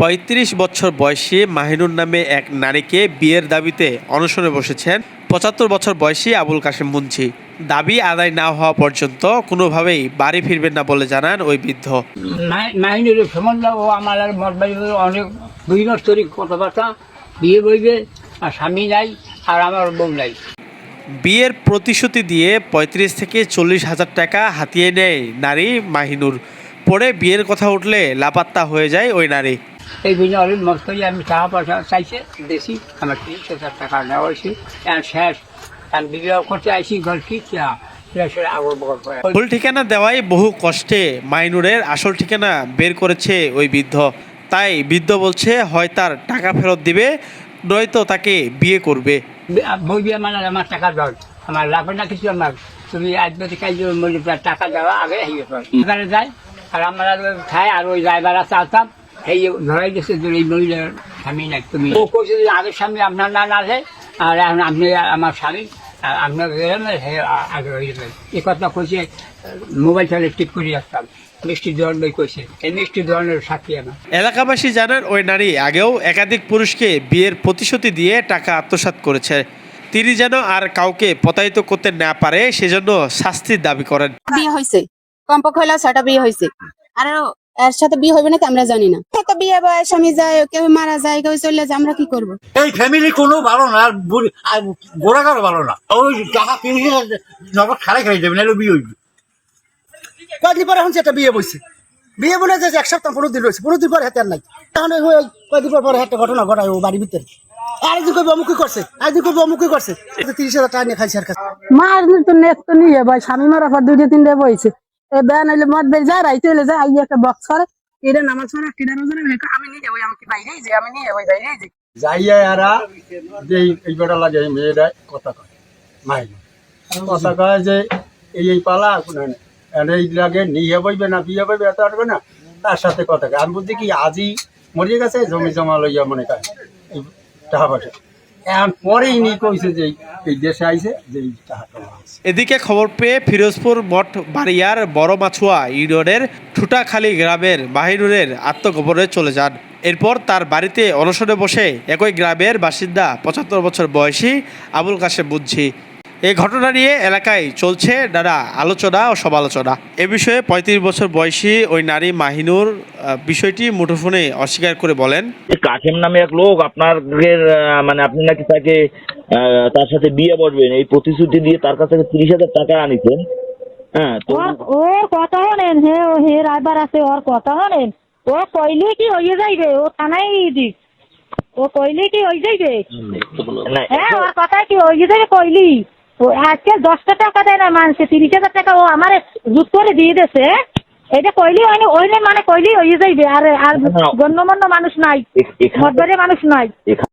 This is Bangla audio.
৩৫ বছর বয়সী মাহিনুর নামে এক নারীকে বিয়ের দাবিতে অনশনে বসেছেন ৭৫ বছর বয়সী আবুল কাশেম মুন্সি। দাবি আদায় না হওয়া পর্যন্ত কোনোভাবেই বাড়ি ফিরবেন না বলে জানান ওই বৃদ্ধ। মাহিনুর সম্বন্ধ ও আমার আর মতবাড়ি অনেক দুই কথাবার্তা, বিয়ে বইবে আর স্বামী নাই আর আমার বউ নাই। বিয়ের প্রতিশ্রুতি দিয়ে ৩৫ থেকে ৪০ হাজার টাকা হাতিয়ে নেয় নারী মাহিনুর। পরে বিয়ের কথা উঠলে লাপাত্তা হয়ে যায় ওই নারী। এই জন্য অনেক মত করি আমি টাকা পয়সা চাইছে বেশি, আমার ৩০,০০০ টাকা নেওয়া হয়েছে শেষ। আমি বিবাহ করতে আইসি ঘর কি ভুল ঠিকানা দেওয়াই বহু কষ্টে মাইনুরের আসল ঠিকানা বের করেছে ওই বৃদ্ধ। তাই বৃদ্ধ বলছে হয় তার টাকা ফেরত দিবে, নয়তো তাকে বিয়ে করবে। বই বিয়ে মানে আমার টাকা দাও, আমার লাগবে না কিছু। আমার তুমি আজকে কাজ টাকা দেওয়া আগে এবারে যায় আর আমরা খাই আর ওই ড্রাইভাররা চালতাম এই ধরাই গেছে এই মহিলার স্বামী নাই। তুমি ও কইছে যে আগের স্বামী আপনার না আছে আর এখন আপনি আমার স্বামী আপনার আগে এই কথা কইছে। মোবাইল চালে টিপ করে রাখতাম, মিষ্টি ধরন কইছে, এই মিষ্টি ধরনের সাক্ষী আমার। এলাকাবাসী জানান ওই নারী আগেও একাধিক পুরুষকে বিয়ের প্রতিশ্রুতি দিয়ে টাকা আত্মসাৎ করেছে। তিনি যেন আর কাউকে প্রতারিত করতে না পারে সেজন্য শাস্তির দাবি করেন। বিয়ে হয়েছে কমপক্ষে হলো ৬টা বিয়ে হয়েছে, আর এর সাথে বিয়ে হবে না তো আমরা জানি না। তো বিয়ে বয়স স্বামী যায়, কেউ মারা যায়, কেউ চলে যায়, আমরা কি করবো? এই ফ্যামিলি কোনো ভালো না, গোড়াগারও ভালো না। ওই টাকা কিনে নগদ খাড়াই খাই যাবে না, বিয়ে হইবে। কয়েকদিন পরে এখন সেটা বিয়ে বসছে, বিয়ে বলে যে ১ সপ্তাহ ১৫ দিন রয়েছে, ১৫ দিন পরে হাতে আর নাই। এখন কয়েকদিন পরে একটা ঘটনা ঘটায় ও বাড়ির ভিতরে। আরেকদিন করবে অমুকি করছে, আরেকদিন করবে অমুকি করছে, ৩০,০০০ টাকা নিয়ে খাইছে আর কাছে। মার তো নেট তো নিয়ে ভাই স্বামী মারার পর ২-৩ বইছে বেয়া নাইলে মদ বের যায় রাইতে হলে যায় আই একটা বক্স করে এটা নামাজ পড়া কেডা রোজা আমি নিয়ে যাবো, আমি কি বাইরেই যাই, আমি নিয়ে যাবো বাইরেই যাই যাইয়া এরা যে এই গোটা লাগে মেয়েরা কথা কয়, মাইন কথা কয় যে এই পালা এই লাগে নিয়ে বইবে না বিয়ে বইবে এত আসবে না, তার সাথে কথা কয়। আমি বলছি কি আজই মরিয়ে গেছে জমি জমা লইয়া মনে কয় এই টাকা পয়সা এখন পরেই নিয়ে কইছে যে এই দেশে আইছে যে এই টাকা। এদিকে খবর পেয়ে ফিরোজপুর মঠ বাড়িয়ার বড় মাছুয়া ইউনিয়নের ঠুটাখালী গ্রামের মাহিনুরের আত্মগোপনে চলে যান। এরপর তার বাড়িতে অনশনে বসে একই গ্রামের বাসিন্দা ৭৫ বছর বয়সী আবুল কাশেম মুন্সি। এই ঘটনা নিয়ে এলাকায় চলছে নানা আলোচনা ও সমালোচনা। এ বিষয়ে ৩৫ বছর বয়সী ওই নারী মাহিনুর বিষয়টি মুঠোফোনে অস্বীকার করে বলেন, কাশেম নামে এক লোক আপনাদের মানে আপনি নাকি তাকে তার সাথে বিয়ে বসবেন এই প্রতিশ্রুতি দিয়ে তার কাছ থেকে ৩০,০০০ টাকা আনিছেন। হ্যাঁ, তো ও কথা শোনেন, হে রাইবার আছে ওর কথা শোনেন। ও কইলে কি হয়ে যাইবে, ও থানায় দিক ও কইলে কি হয়ে যাইবে। হ্যাঁ ওর কথা কি হয়ে যাবে কইলি। ও আজকে ১০টা টাকা দেয় না মানুষে, ৩০,০০০ টাকা ও আমার জুত করে দিয়ে দিয়েছে। এটা কইলি হয়নি, ওইলে মানে কইলি হয়ে যাইবে। আর গণ্যমান্য মানুষ নাই, মতবাড়ির মানুষ নাই।